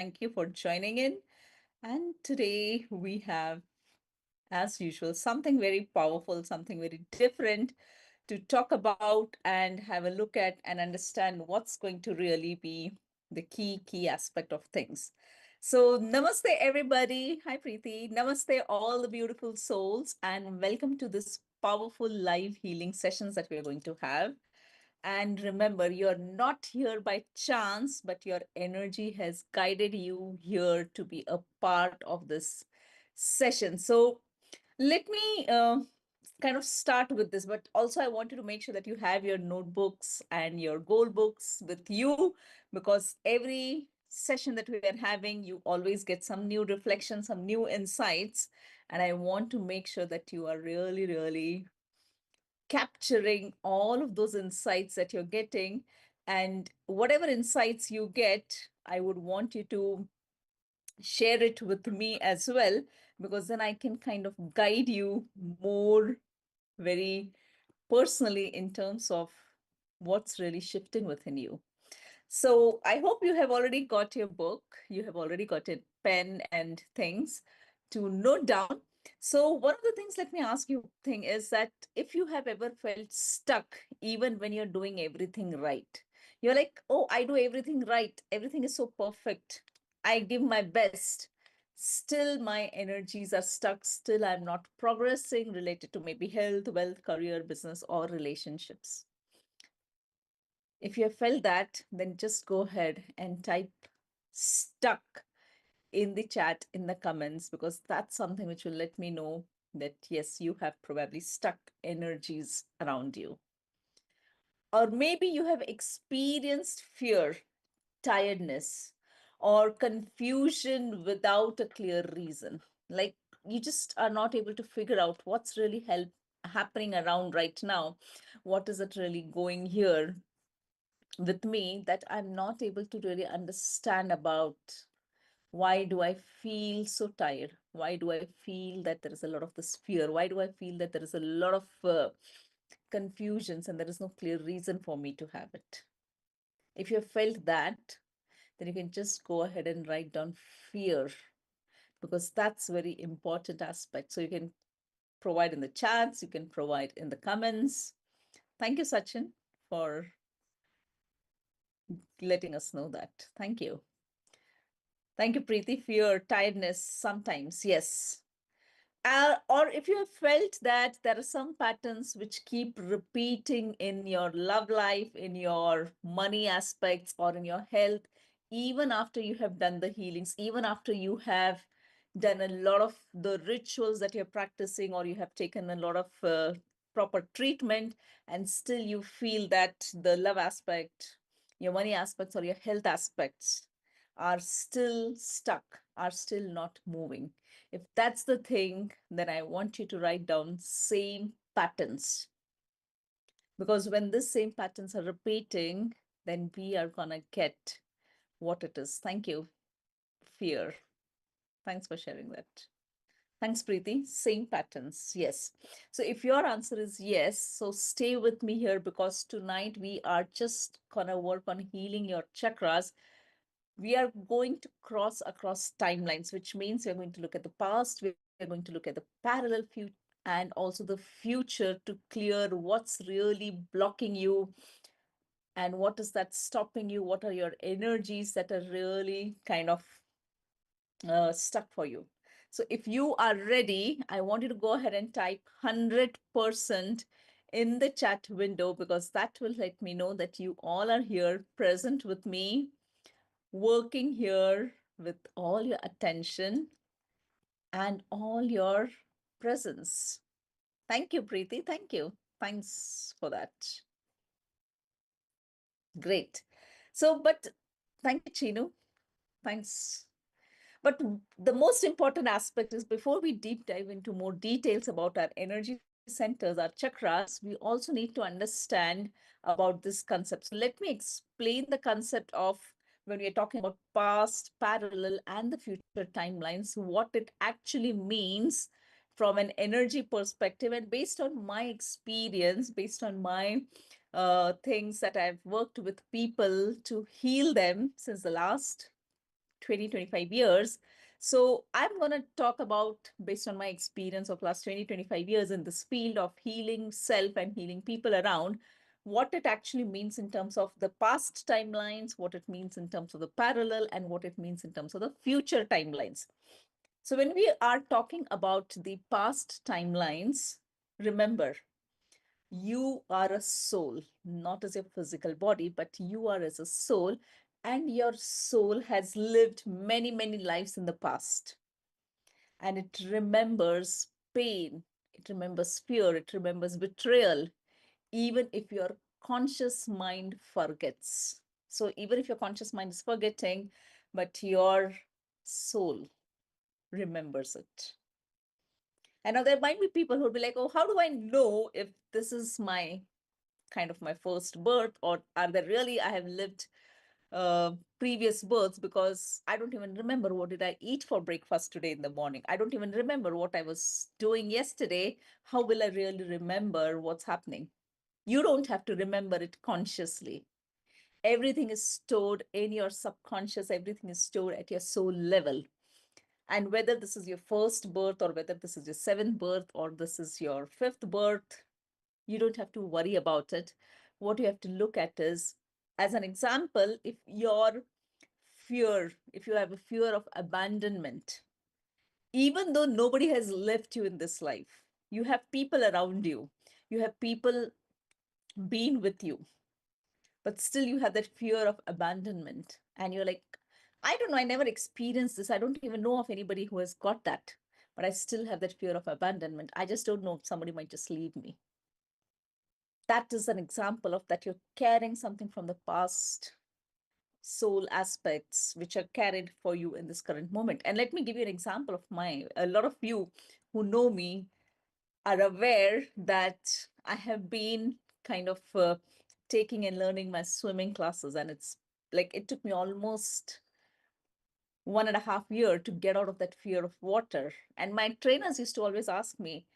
Thank you for joining in. And today we have, as usual, something very powerful, something very different to talk about and have a look at and understand what's going to really be the key aspect of things. So, namaste, everybody. Hi, Preeti. Namaste, all the beautiful souls, and welcome to this powerful live healing sessions that we're going to have. And remember, you're not here by chance, but your energy has guided you here to be a part of this session. So let me kind of start with this, but also I wanted to make sure that you have your notebooks and your goal books with you because every session that we are having, you always get some new reflections, some new insights. And I want to make sure that you are really capturing all of those insights that you're getting. And whatever insights you get, I would want you to share it with me as well, because then I can kind of guide you more very personally in terms of what's really shifting within you. So I hope you have already got your book, you have already got a pen and things to note down. So one of the things, let me ask you thing is that if you have ever felt stuck, even when you're doing everything right, you're like, oh, I do everything right. Everything is so perfect. I give my best. Still, my energies are stuck. Still, I'm not progressing related to maybe health, wealth, career, business, or relationships. If you have felt that, then just go ahead and type stuck in the chat in the comments, because that's something which will let me know that yes, you have probably stuck energies around you. Or maybe you have experienced fear, tiredness, or confusion without a clear reason. Like you just are not able to figure out what's really happening around right now. What is it really going here with me that I'm not able to really understand about why do I feel so tired? Why do I feel that there is a lot of this fear? Why do I feel that there is a lot of confusions and there is no clear reason for me to have it? If you have felt that, then you can just go ahead and write down fear, because that's very important aspect. So you can provide in the chats, you can provide in the comments. Thank you, Sachin, for letting us know that. Thank you. Thank you, Preeti. Fear, tiredness, sometimes, yes. Or if you have felt that there are some patterns which keep repeating in your love life, in your money aspects, or in your health, even after you have done the healings, even after you have done a lot of the rituals that you're practicing, or you have taken a lot of proper treatment, and still you feel that the love aspect, your money aspects, or your health aspects are still stuck, are still not moving. If that's the thing, then I want you to write down same patterns. Because when this same patterns are repeating, then we are gonna get what it is. Thank you, fear. Thanks for sharing that. Thanks, Preeti. Same patterns. Yes. So if your answer is yes, so stay with me here, because tonight we are just gonna work on healing your chakras. We are going to cross across timelines, which means we're going to look at the past, we're going to look at the parallel future, and also the future to clear what's really blocking you and what is that stopping you, what are your energies that are really kind of stuck for you. So if you are ready, I want you to go ahead and type 100% in the chat window, because that will let me know that you all are here present with me, working here with all your attention and all your presence. Thank you, Preeti. Thank you. Thanks for that. Great. So, but thank you, Chinu. Thanks. But the most important aspect is, before we deep dive into more details about our energy centers, our chakras, we also need to understand about this concept. So let me explain the concept of, when we are talking about past, parallel, and the future timelines, what it actually means from an energy perspective. And based on my experience, based on my things that I've worked with people to heal them since the last 20-25 years. So I'm going to talk about, based on my experience of last 20-25 years in this field of healing self and healing people around, what it actually means in terms of the past timelines, what it means in terms of the parallel, and what it means in terms of the future timelines. So when we are talking about the past timelines, remember, you are a soul, not as a physical body, but you are as a soul, and your soul has lived many, many lives in the past. And it remembers pain, it remembers fear, it remembers betrayal, even if your conscious mind forgets. So even if your conscious mind is forgetting, but your soul remembers it. And now there might be people who will be like, oh, how do I know if this is my kind of my first birth, or are there really I have lived previous births, because I don't even remember what did I eat for breakfast today in the morning. I don't even remember what I was doing yesterday. How will I really remember what's happening? You don't have to remember it consciously. Everything is stored in your subconscious, everything is stored at your soul level. And whether this is your first birth, or whether this is your seventh birth, or this is your fifth birth, you don't have to worry about it. What you have to look at is, as an example, if your fear, if you have a fear of abandonment, even though nobody has left you in this life, you have people around you, you have people being with you, but still you have that fear of abandonment. And you're like, I don't know, I never experienced this. I don't even know of anybody who has got that. But I still have that fear of abandonment. I just don't know if somebody might just leave me. That is an example of that you're carrying something from the past soul aspects which are carried for you in this current moment. And let me give you an example of my, a lot of you who know me are aware that I have been kind of taking and learning my swimming classes. And it's like, it took me almost 1.5 years to get out of that fear of water. And my trainers used to always ask me,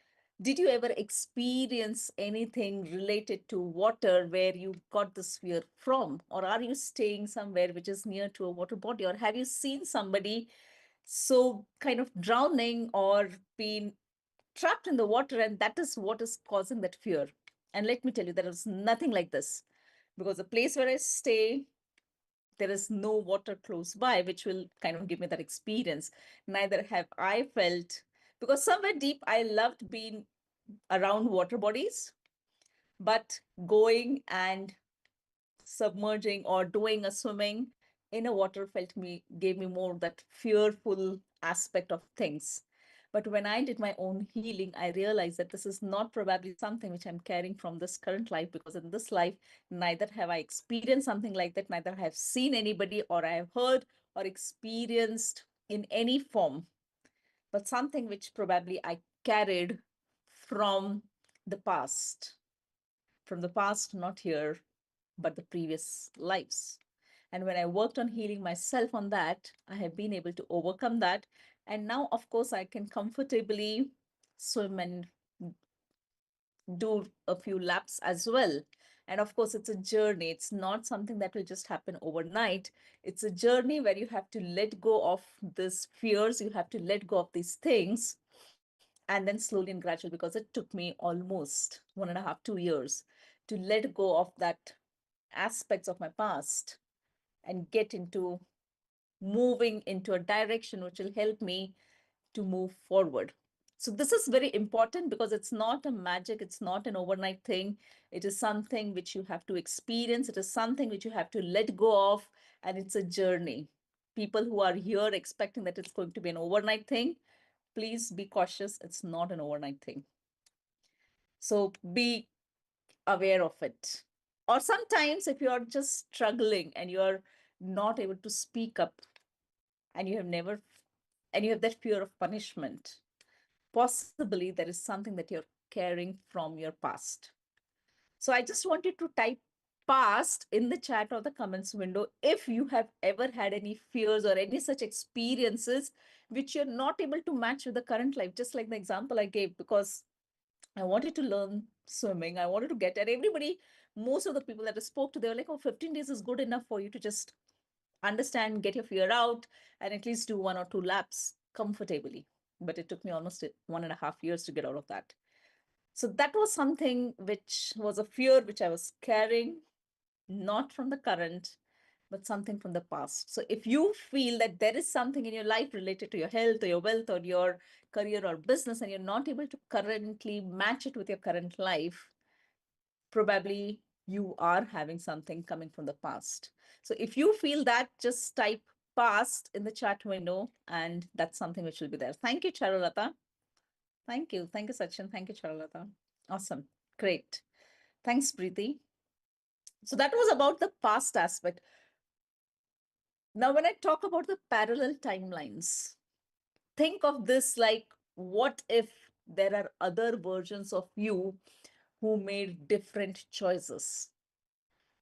did you ever experience anything related to water where you got this fear from? Or are you staying somewhere which is near to a water body? Or have you seen somebody so kind of drowning or being trapped in the water, and that is what is causing that fear? And let me tell you, there is nothing like this, because the place where I stay, there is no water close by, which will kind of give me that experience. Neither have I felt, because somewhere deep, I loved being around water bodies, but going and submerging or doing a swimming in a water felt me, gave me more that fearful aspect of things. But when I did my own healing, I realized that this is not probably something which I'm carrying from this current life, because in this life, neither have I experienced something like that, neither have seen anybody, or I have heard or experienced in any form, but something which probably I carried from the past, not here, but the previous lives. And when I worked on healing myself on that, I have been able to overcome that. And now, of course, I can comfortably swim and do a few laps as well. And of course, it's a journey. It's not something that will just happen overnight. It's a journey where you have to let go of these fears, you have to let go of these things, and then slowly and gradually, because it took me almost 1.5, 2 years to let go of that aspects of my past and get into moving into a direction which will help me to move forward. So this is very important, because it's not a magic, it's not an overnight thing. It is something which you have to experience. It is something which you have to let go of, and it's a journey. People who are here expecting that it's going to be an overnight thing, please be cautious. It's not an overnight thing. So be aware of it. Or sometimes if you're just struggling and you're not able to speak up, and you have never, and you have that fear of punishment, possibly there is something that you're carrying from your past. So I just want you to type past in the chat or the comments window if you have ever had any fears or any such experiences which you're not able to match with the current life, just like the example I gave, because I wanted to learn swimming. I wanted to get, and everybody, most of the people that I spoke to, they were like, oh, 15 days is good enough for you to just understand, get your fear out, and at least do 1 or 2 laps comfortably. But it took me almost 1.5 years to get out of that. So that was something which was a fear which I was carrying, not from the current, but something from the past. So if you feel that there is something in your life related to your health or your wealth or your career or business, and you're not able to currently match it with your current life, probably you are having something coming from the past. So if you feel that, just type past in the chat window, and that's something which will be there. Thank you, Charulata. Thank you. Thank you, Sachin. Thank you, Charulata. Awesome. Great. Thanks, Preeti. So that was about the past aspect. Now, when I talk about the parallel timelines, think of this like, what if there are other versions of you who made different choices,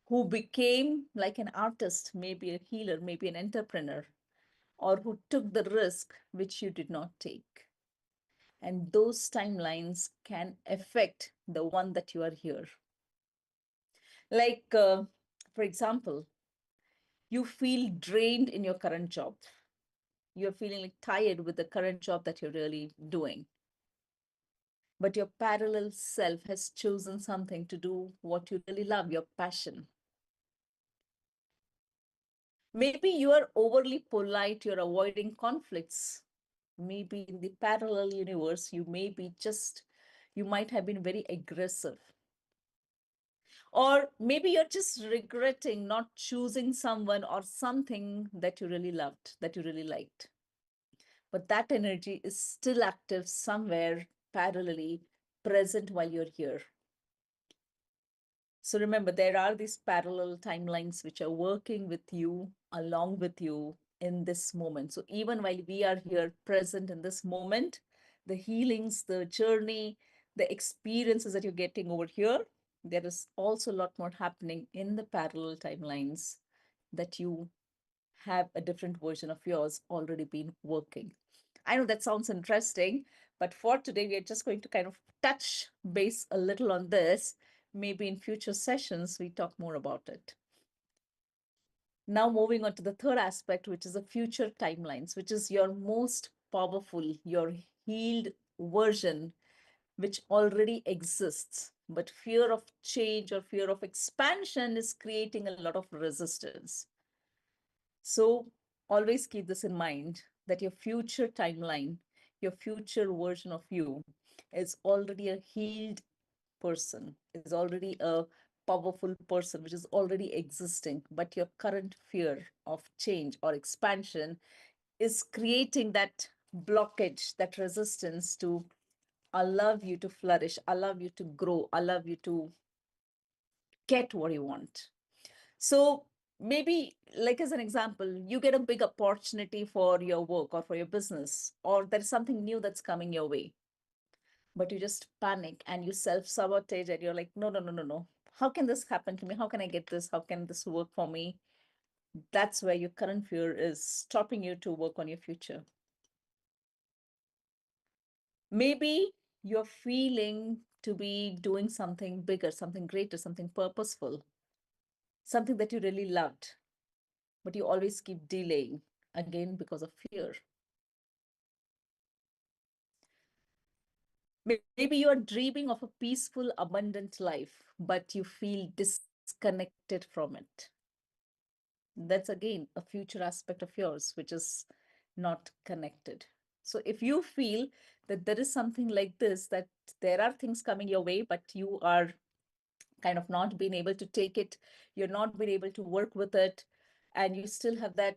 who became like an artist, maybe a healer, maybe an entrepreneur, or who took the risk which you did not take? And those timelines can affect the one that you are here. Like, for example, you feel drained in your current job. You're feeling like tired with the current job that you're really doing. But your parallel self has chosen something to do what you really love, your passion. Maybe you are overly polite, you're avoiding conflicts. Maybe in the parallel universe, you might have been very aggressive. Or maybe you're just regretting not choosing someone or something that you really loved, that you really liked. But that energy is still active somewhere parallelly present while you're here. So remember, there are these parallel timelines which are working with you, along with you in this moment. So even while we are here present in this moment, the healings, the journey, the experiences that you're getting over here, there is also a lot more happening in the parallel timelines that you have a different version of yours already been working. I know that sounds interesting, but for today, we are just going to kind of touch base a little on this. Maybe in future sessions, we talk more about it. Now, moving on to the third aspect, which is the future timelines, which is your most powerful, your healed version, which already exists. But fear of change or fear of expansion is creating a lot of resistance. So always keep this in mind, that your future timeline, your future version of you is already a healed person, is already a powerful person, which is already existing. But your current fear of change or expansion is creating that blockage, that resistance to allow you to flourish, allow you to grow, allow you to get what you want. So maybe, like as an example, you get a big opportunity for your work or for your business, or there's something new that's coming your way, but you just panic and you self-sabotage and you're like, no, no, no, no, no. How can this happen to me? How can I get this? How can this work for me? That's where your current fear is stopping you to work on your future. Maybe you're feeling to be doing something bigger, something greater, something purposeful, something that you really loved, but you always keep delaying, again because of fear. Maybe you are dreaming of a peaceful, abundant life, but you feel disconnected from it. That's again a future aspect of yours, which is not connected. So if you feel that there is something like this, that there are things coming your way, but you are kind of not being able to take it, you're not being able to work with it, and you still have that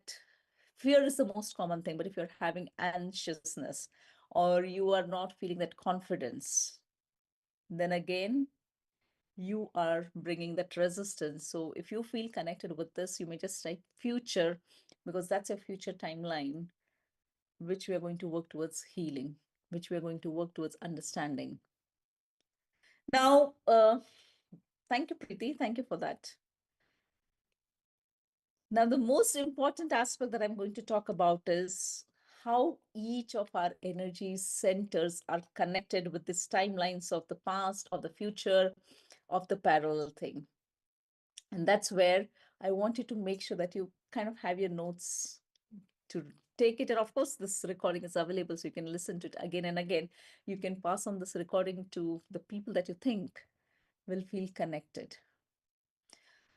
fear is the most common thing. But if you're having anxiousness or you are not feeling that confidence, then again, you are bringing that resistance. So if you feel connected with this, you may just type future, because that's your future timeline, which we are going to work towards healing, which we are going to work towards understanding. Now, thank you, Preeti. Thank you for that. Now, the most important aspect that I'm going to talk about is how each of our energy centers are connected with these timelines of the past, of the future, of the parallel thing. And that's where I want you to make sure that you kind of have your notes to take it. And of course, this recording is available, so you can listen to it again and again. You can pass on this recording to the people that you think will feel connected.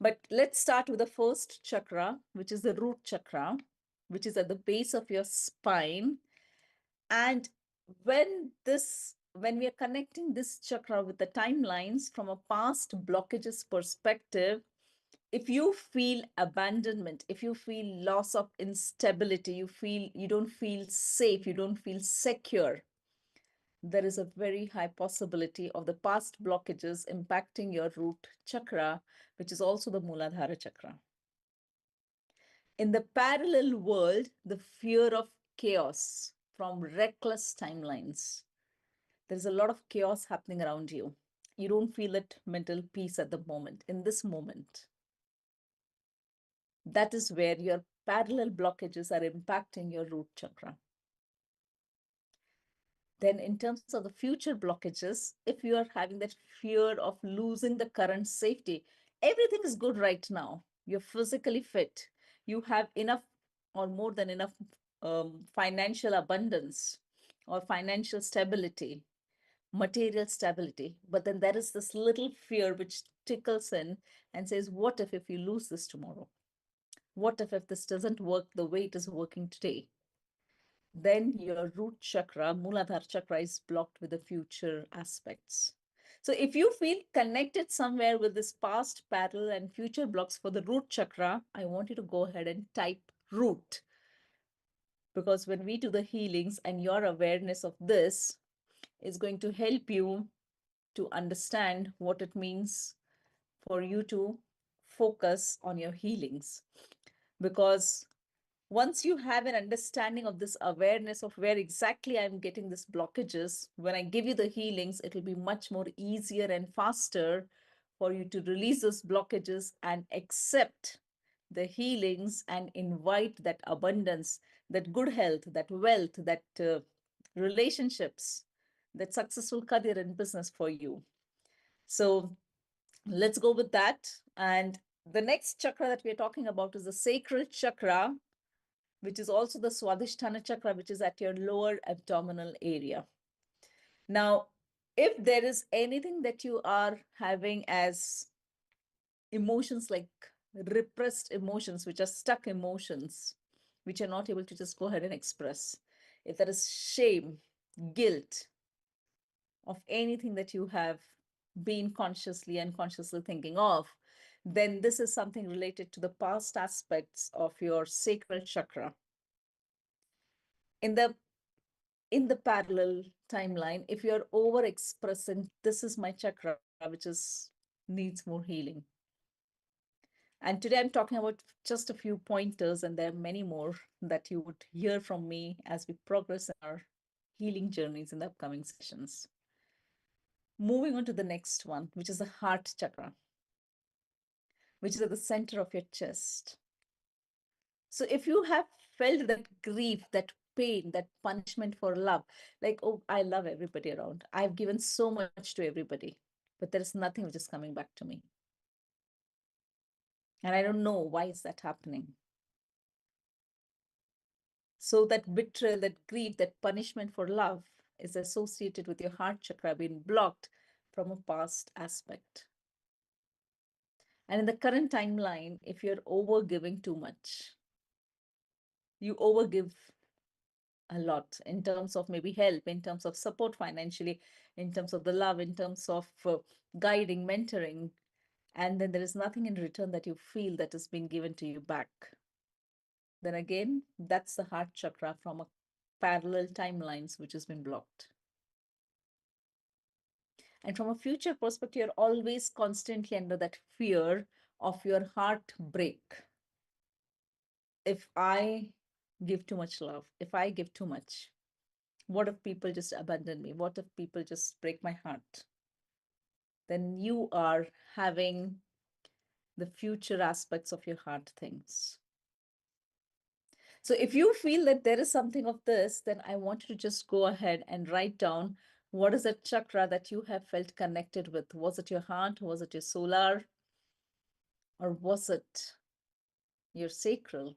But let's start with the first chakra, which is the root chakra, which is at the base of your spine. And when we are connecting this chakra with the timelines from a past blockages perspective, if you feel abandonment, if you feel loss of instability, you don't feel safe, you don't feel secure, there is a very high possibility of the past blockages impacting your root chakra, which is also the Muladhara chakra. In the parallel world, the fear of chaos from reckless timelines. There's a lot of chaos happening around you. You don't feel at mental peace at the moment, in this moment. That is where your parallel blockages are impacting your root chakra. Then in terms of the future blockages, if you are having that fear of losing the current safety, everything is good right now. You're physically fit. You have enough or more than enough financial abundance or financial stability, material stability. But then there is this little fear which tickles in and says, what if you lose this tomorrow? What if this doesn't work the way it is working today? Then your root chakra, Muladhara chakra, is blocked with the future aspects. So if you feel connected somewhere with this past, parallel, and future blocks for the root chakra, I want you to go ahead and type root. Because when we do the healings and your awareness of this is going to help you to understand what it means for you to focus on your healings. Because once you have an understanding of this awareness of where exactly I'm getting these blockages, when I give you the healings, it will be much more easier and faster for you to release those blockages and accept the healings and invite that abundance, that good health, that wealth, that relationships, that successful career and business for you. So let's go with that. And the next chakra that we're talking about is the sacral chakra, which is also the Swadhisthana chakra, which is at your lower abdominal area. Now, if there is anything that you are having as emotions like repressed emotions, which are stuck emotions, which are not able to just go ahead and express, if there is shame, guilt of anything that you have been consciously and unconsciously thinking of, then this is something related to the past aspects of your sacral chakra. In the parallel timeline, if you're over expressing, this is my chakra, which is needs more healing. And today I'm talking about just a few pointers, and there are many more that you would hear from me as we progress in our healing journeys in the upcoming sessions. Moving on to the next one, which is the heart chakra, which is at the center of your chest. So if you have felt that grief, that pain, that punishment for love, like, oh, I love everybody around. I've given so much to everybody, but there is nothing which is coming back to me. And I don't know why is that happening. So that betrayal, that grief, that punishment for love is associated with your heart chakra being blocked from a past aspect. And in the current timeline, if you're over giving too much, you overgive a lot in terms of maybe help, in terms of support financially, in terms of the love, in terms of guiding, mentoring, and then there is nothing in return that you feel that is being given to you back. Then again, that's the heart chakra from a parallel timelines which has been blocked. And from a future perspective, you're always constantly under that fear of your heart break. If I give too much love, if I give too much, what if people just abandon me? What if people just break my heart? Then you are having the future aspects of your heart things. So if you feel that there is something of this, then I want you to just go ahead and write down what is that chakra that you have felt connected with. Was it your heart? Was it your solar? Or was it your sacral.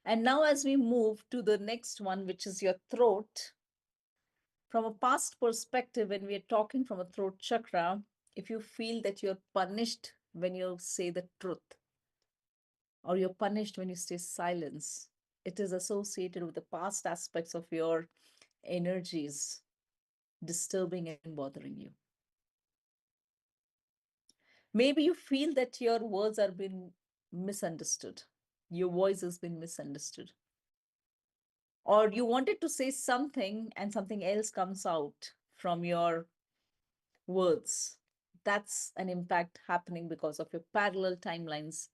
And now, as we move to the next one, which is your throat, from a past perspective, when we are talking from a throat chakra, if you feel that you're punished when you say the truth, or you're punished when you stay silence, it is associated with the past aspects of your energies disturbing and bothering you. Maybe you feel that your words are being misunderstood, your voice has been misunderstood, or you wanted to say something and something else comes out from your words. That's an impact happening because of your parallel timelines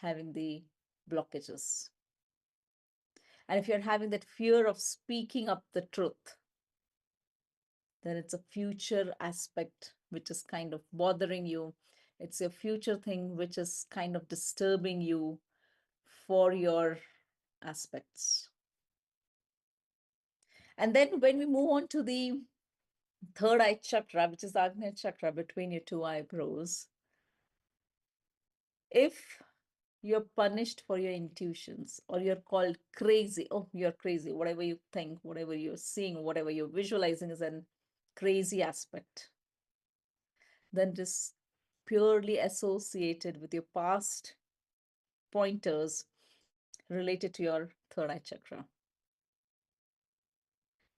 having the blockages. And if you're having that fear of speaking up the truth, then it's a future aspect which is kind of bothering you. It's a future thing which is kind of disturbing you for your aspects. And then when we move on to the third eye chakra, which is the Agnya chakra between your two eyebrows, if you're punished for your intuitions or you're called crazy, oh, you're crazy, whatever you think, whatever you're seeing, whatever you're visualizing is a crazy aspect, then it is purely associated with your past pointers related to your third eye chakra.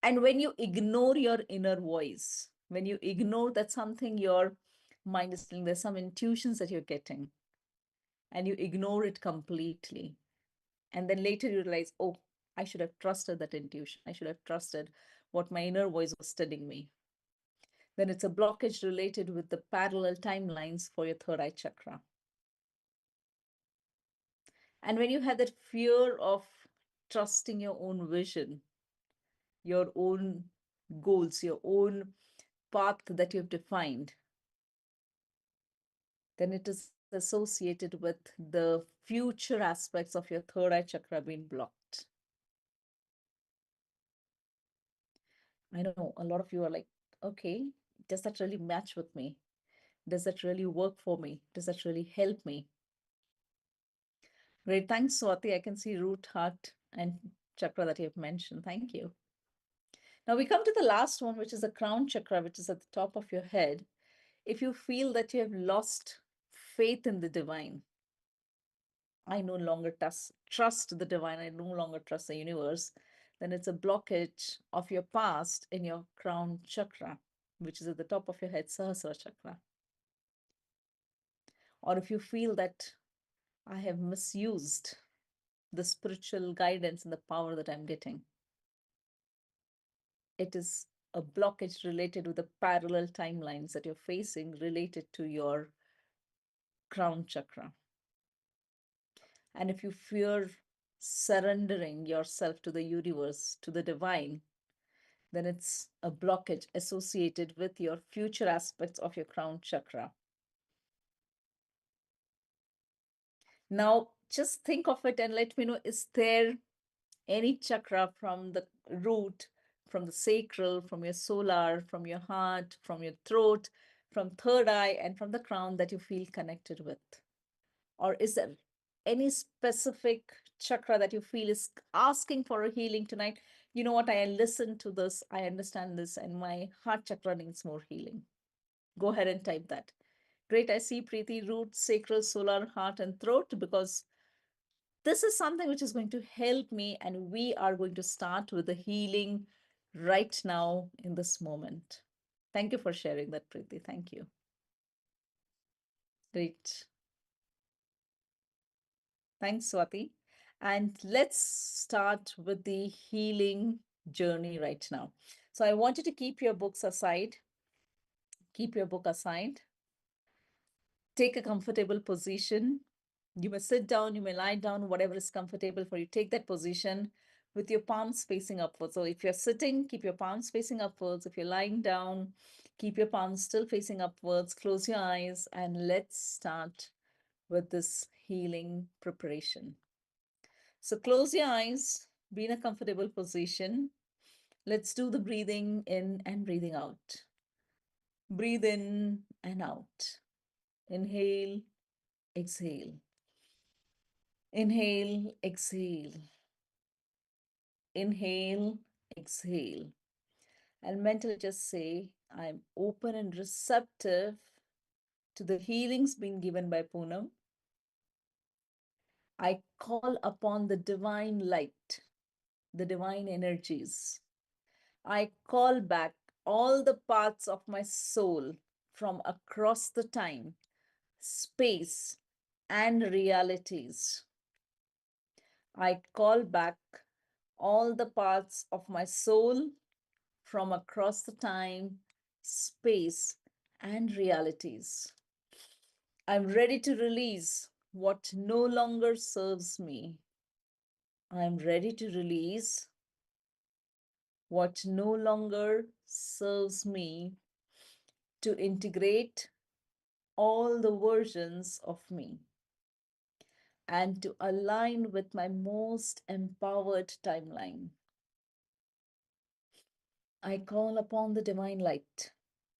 And when you ignore your inner voice, when you ignore that something your mind is telling, there's some intuitions that you're getting, and you ignore it completely. And then later you realize, oh, I should have trusted that intuition. I should have trusted what my inner voice was telling me. Then it's a blockage related with the parallel timelines for your third eye chakra. And when you have that fear of trusting your own vision, your own goals, your own path that you've defined, then it is associated with the future aspects of your third eye chakra being blocked. I know a lot of you are like, okay, does that really match with me? Does that really work for me? Does that really help me? Great. Thanks, Swati. I can see root, heart, and chakra that you have mentioned. Thank you. Now we come to the last one, which is the crown chakra, which is at the top of your head. If you feel that you have lost faith in the divine, I no longer trust the divine, I no longer trust the universe, then it's a blockage of your past in your crown chakra, which is at the top of your head, Sahasrara chakra. Or if you feel that I have misused the spiritual guidance and the power that I'm getting, it is a blockage related with the parallel timelines that you're facing related to your crown chakra. And if you fear surrendering yourself to the universe, to the divine, then it's a blockage associated with your future aspects of your crown chakra. Now, just think of it and let me know, is there any chakra from the root, from the sacral, from your solar, from your heart, from your throat, from third eye, and from the crown that you feel connected with? Or is there any specific chakra that you feel is asking for a healing tonight? You know what? I listen to this, I understand this, and my heart chakra needs more healing. Go ahead and type that. Great. I see Preeti, root, sacral, solar, heart, and throat, because this is something which is going to help me, and we are going to start with the healing right now in this moment. Thank you for sharing that, Preeti. Thank you. Great. Thanks, Swati. And let's start with the healing journey right now. So I want you to keep your books aside. Keep your book aside. Take a comfortable position. You may sit down, you may lie down, whatever is comfortable for you. Take that position with your palms facing upwards. So if you're sitting, keep your palms facing upwards. If you're lying down, keep your palms still facing upwards. Close your eyes and let's start with this healing preparation. So close your eyes, be in a comfortable position. Let's do the breathing in and breathing out. Breathe in and out. Inhale, exhale. Inhale, exhale, inhale, exhale. And mentally just say, I'm open and receptive to the healings being given by Poonam. I call upon the divine light, the divine energies. I call back all the parts of my soul from across the time, space, and realities. I call back all the parts of my soul from across the time, space, and realities. I'm ready to release what no longer serves me. I'm ready to release what no longer serves me, to integrate all the versions of me and to align with my most empowered timeline. I call upon the divine light.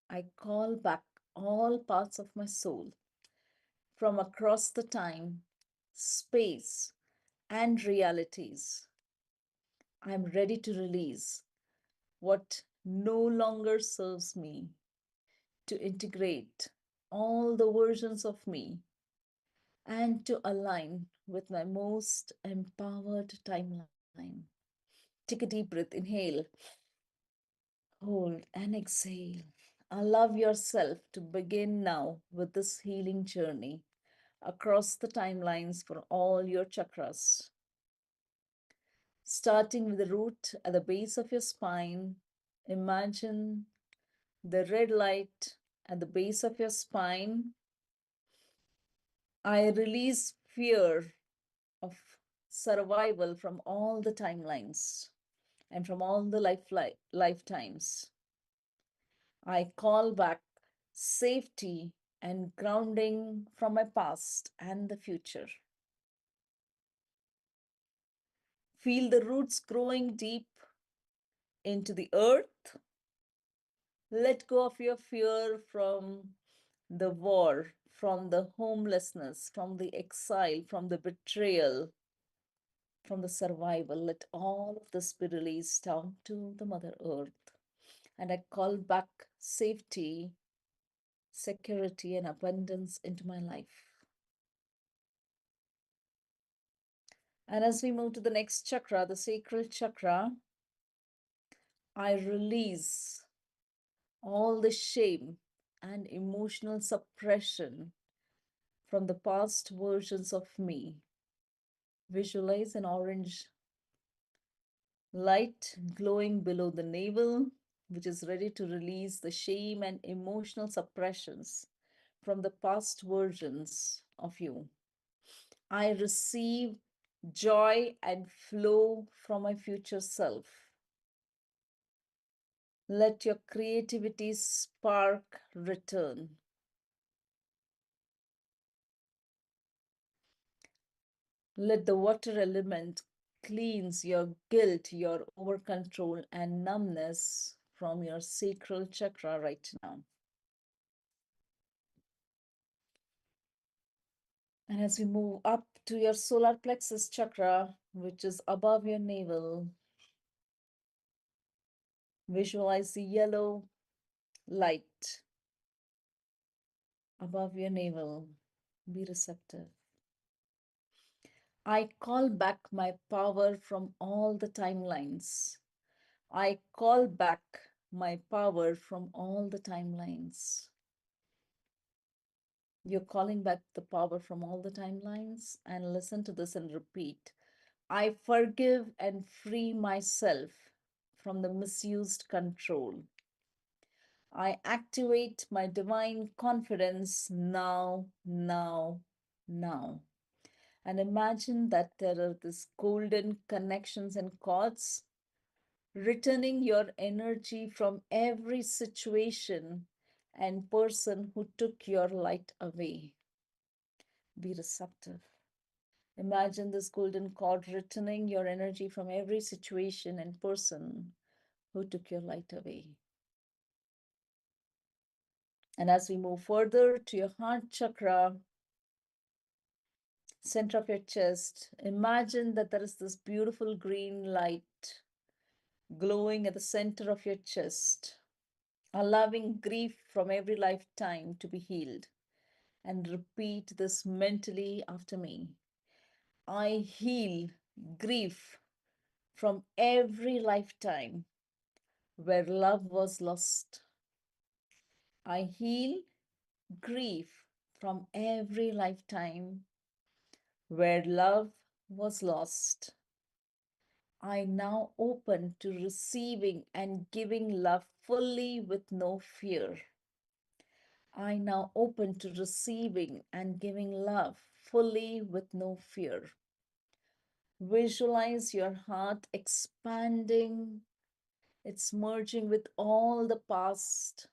I call back all parts of my soul from across the time, space, and realities. I'm ready to release what no longer serves me, to integrate all the versions of me and to align with my most empowered timeline. Take a deep breath, inhale, hold, and exhale. Allow yourself to begin now with this healing journey across the timelines for all your chakras. Starting with the root at the base of your spine, imagine the red light at the base of your spine. I release fear of survival from all the timelines and from all the lifetimes. I call back safety and grounding from my past and the future. Feel the roots growing deep into the earth. Let go of your fear from the war, from the homelessness, from the exile, from the betrayal, from the survival. Let all of this be released down to the Mother Earth. And I call back safety, security, and abundance into my life. And as we move to the next chakra, the sacral chakra, I release all the shame and emotional suppression from the past versions of me. Visualize an orange light glowing below the navel, which is ready to release the shame and emotional suppressions from the past versions of you. I receive joy and flow from my future self. Let your creativity spark return. Let the water element cleanse your guilt, your over control, and numbness from your sacral chakra right now. And as we move up to your solar plexus chakra, which is above your navel, visualize the yellow light above your navel. Be receptive. I call back my power from all the timelines. I call back my power from all the timelines. You're calling back the power from all the timelines, and listen to this and repeat. I forgive and free myself from the misused control. I activate my divine confidence now, now, now. And imagine that there are these golden connections and cords returning your energy from every situation and person who took your light away. Be receptive. Imagine this golden cord returning your energy from every situation and person who took your light away. And as we move further to your heart chakra, center of your chest. Imagine that there is this beautiful green light glowing at the center of your chest, allowing grief from every lifetime to be healed. And repeat this mentally after me. I heal grief from every lifetime where love was lost. I heal grief from every lifetime where love was lost. I now open to receiving and giving love fully with no fear. I now open to receiving and giving love fully with no fear. Visualize your heart expanding. It's merging with all the past,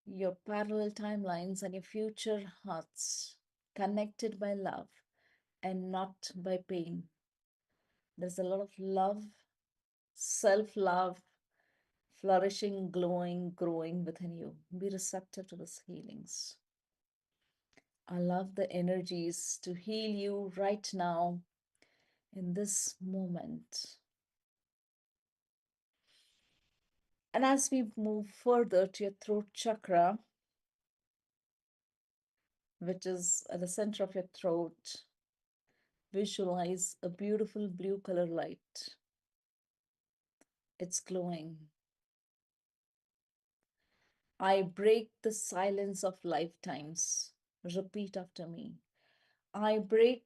your parallel timelines, and your future hearts, connected by love and not by pain. There's a lot of love, self love, flourishing, glowing, growing within you. Be receptive to these healings. Allow the energies to heal you right now in this moment. And as we move further to your throat chakra, which is at the center of your throat, visualize a beautiful blue color light. It's glowing. I break the silence of lifetimes. Repeat after me. I break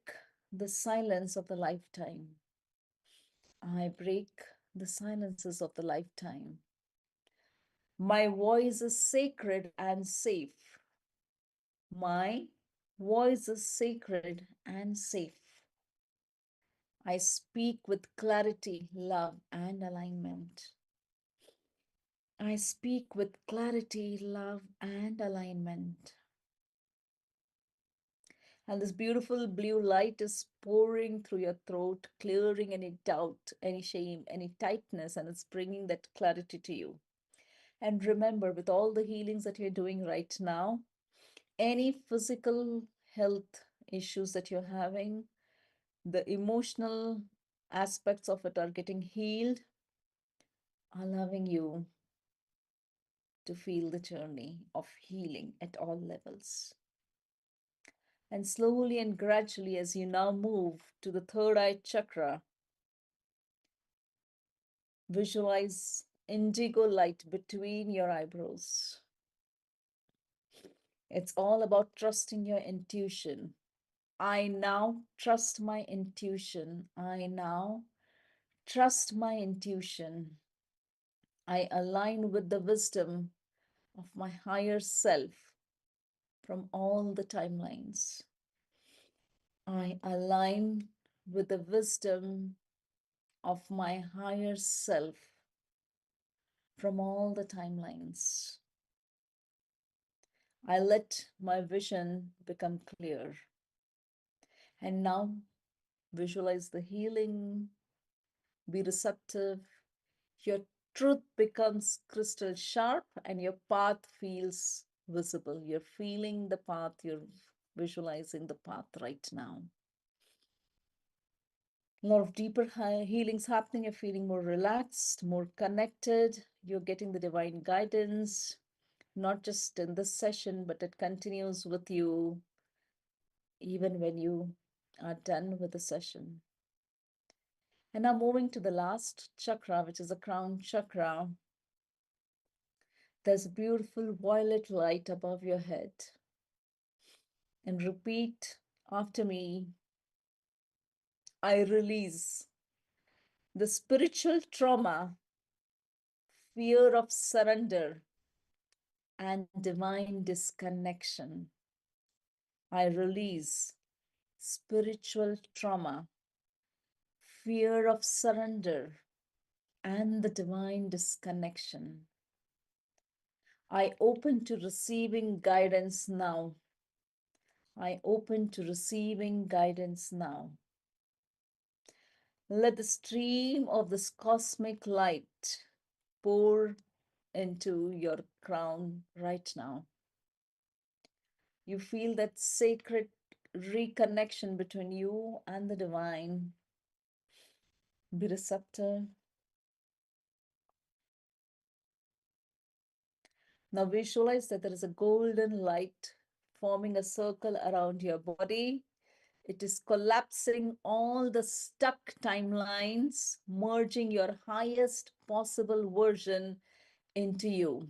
the silence of the lifetime. I break the silences of the lifetime. My voice is sacred and safe. My voice is sacred and safe. I speak with clarity, love, and alignment. I speak with clarity, love, and alignment. And this beautiful blue light is pouring through your throat, clearing any doubt, any shame, any tightness, and it's bringing that clarity to you. And remember, with all the healings that you're doing right now, any physical health issues that you're having, the emotional aspects of it are getting healed, allowing you to feel the journey of healing at all levels. And slowly and gradually, as you now move to the third eye chakra, visualize indigo light between your eyebrows. It's all about trusting your intuition. I now trust my intuition. I now trust my intuition. I align with the wisdom of my higher self from all the timelines. I align with the wisdom of my higher self from all the timelines. I let my vision become clear. And now visualize the healing, be receptive. Your truth becomes crystal sharp and your path feels visible. You're feeling the path, you're visualizing the path right now. A lot of deeper healings happening. You're feeling more relaxed, more connected. You're getting the divine guidance, not just in this session, but it continues with you even when you are done with the session. And now moving to the last chakra, which is the crown chakra. There's a beautiful violet light above your head. And repeat after me. I release the spiritual trauma, fear of surrender, and divine disconnection. I release spiritual trauma, fear of surrender, and the divine disconnection. I open to receiving guidance now. I open to receiving guidance now. Let the stream of this cosmic light pour into your crown right now. You feel that sacred reconnection between you and the divine. Be receptive. Now visualize that there is a golden light forming a circle around your body. It is collapsing all the stuck timelines, merging your highest possible version into you.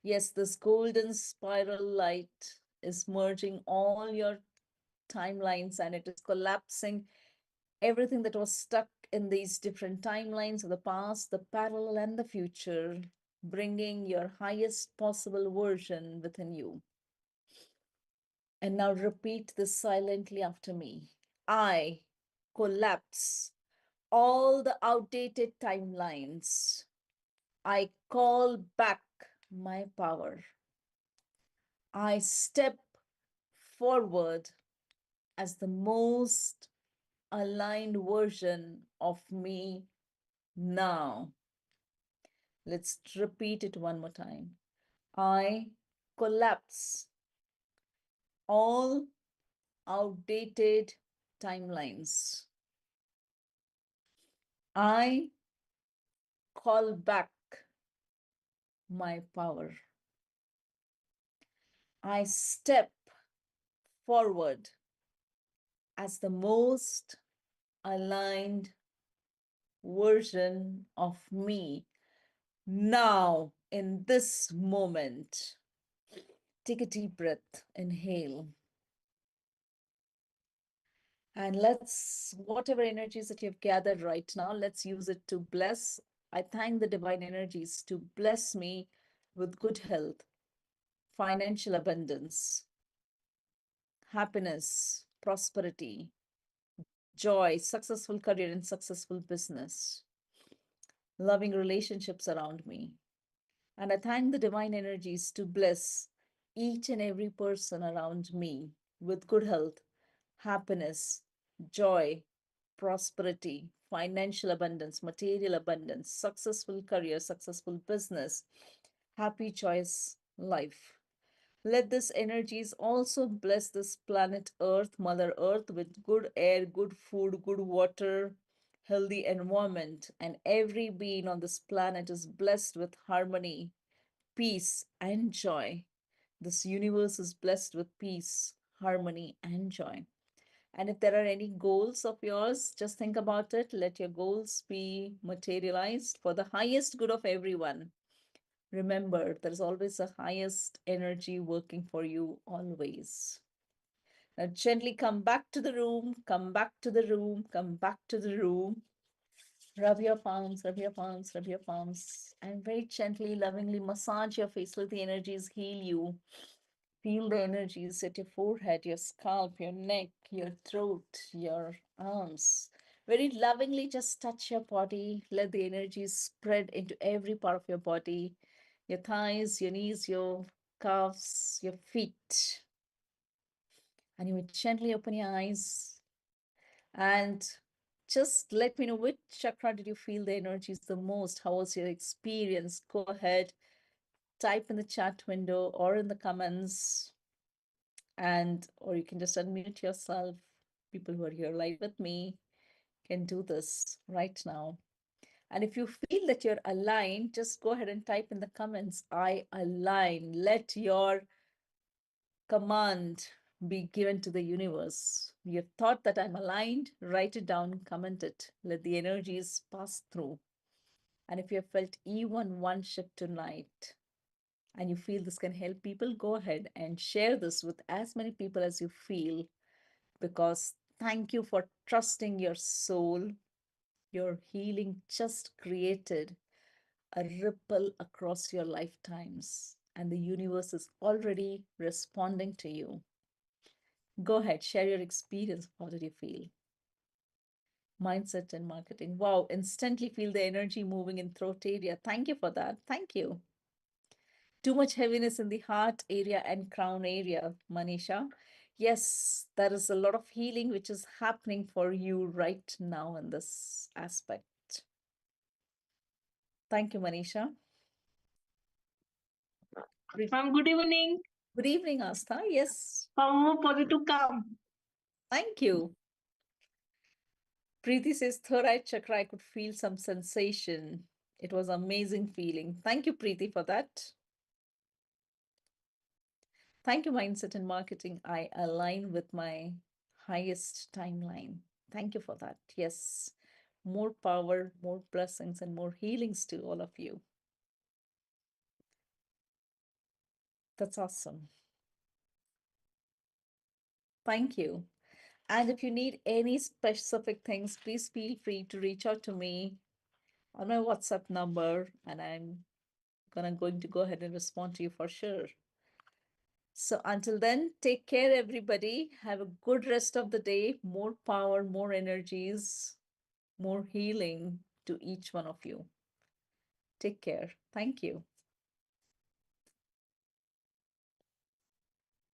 Yes, this golden spiral light is merging all your timelines and it is collapsing everything that was stuck in these different timelines of the past, the parallel, and the future, bringing your highest possible version within you. And now repeat this silently after me. I collapse all the outdated timelines. I call back my power. I step forward as the most aligned version of me now. Let's repeat it one more time. I collapse all outdated timelines. I call back my power. I step forward as the most aligned version of me now in this moment. Take a deep breath, inhale. And let's, whatever energies that you've gathered right now, let's use it to bless. I thank the divine energies to bless me with good health, financial abundance, happiness, prosperity, joy, successful career, and successful business, loving relationships around me. And I thank the divine energies to bless each and every person around me with good health, happiness, joy, prosperity, financial abundance, material abundance, successful career, successful business, happy choice life. Let this energies also bless this planet Earth, Mother Earth, with good air, good food, good water, healthy environment. And every being on this planet is blessed with harmony, peace, and joy. This universe is blessed with peace, harmony, and joy. And if there are any goals of yours, just think about it. Let your goals be materialized for the highest good of everyone. Remember, there's always a highest energy working for you always. Now, gently come back to the room, come back to the room, come back to the room. Rub your palms, rub your palms, rub your palms, and very gently, lovingly massage your face. Let the energies heal you. Feel the energies at your forehead, your scalp, your neck, your throat, your arms. Very lovingly just touch your body. Let the energies spread into every part of your body, your thighs, your knees, your calves, your feet. And you would gently open your eyes and just let me know which chakra did you feel the energies the most? How was your experience? Go ahead, type in the chat window or in the comments, and or you can just unmute yourself. People who are here live with me can do this right now. And if you feel that you're aligned, just go ahead and type in the comments, I align. Let your command be given to the universe. You thought that I'm aligned, write it down, comment it. Let the energies pass through. And if you have felt even one shift tonight and you feel this can help people, go ahead and share this with as many people as you feel, because thank you for trusting your soul. Your healing just created a ripple across your lifetimes, and the universe is already responding to you. Go ahead, share your experience. How did you feel? Mindset and marketing. Wow, instantly feel the energy moving in throat area. Thank you for that. Thank you. Too much heaviness in the heart area and crown area, Manisha. Yes, there is a lot of healing which is happening for you right now in this aspect. Thank you, Manisha. Ma'am, good evening. Good evening, Astha. Yes, More positive come. thank you. Preeti says, third eye chakra, I could feel some sensation. It was amazing feeling. Thank you, Preeti, for that. Thank you, Mindset and Marketing. I align with my highest timeline. Thank you for that. Yes, more power, more blessings, and more healings to all of you. That's awesome. Thank you. And if you need any specific things, please feel free to reach out to me on my WhatsApp number, and I'm gonna going to go ahead and respond to you for sure. So until then, take care, everybody. Have a good rest of the day. More power, more energies, more healing to each one of you. Take care. Thank you.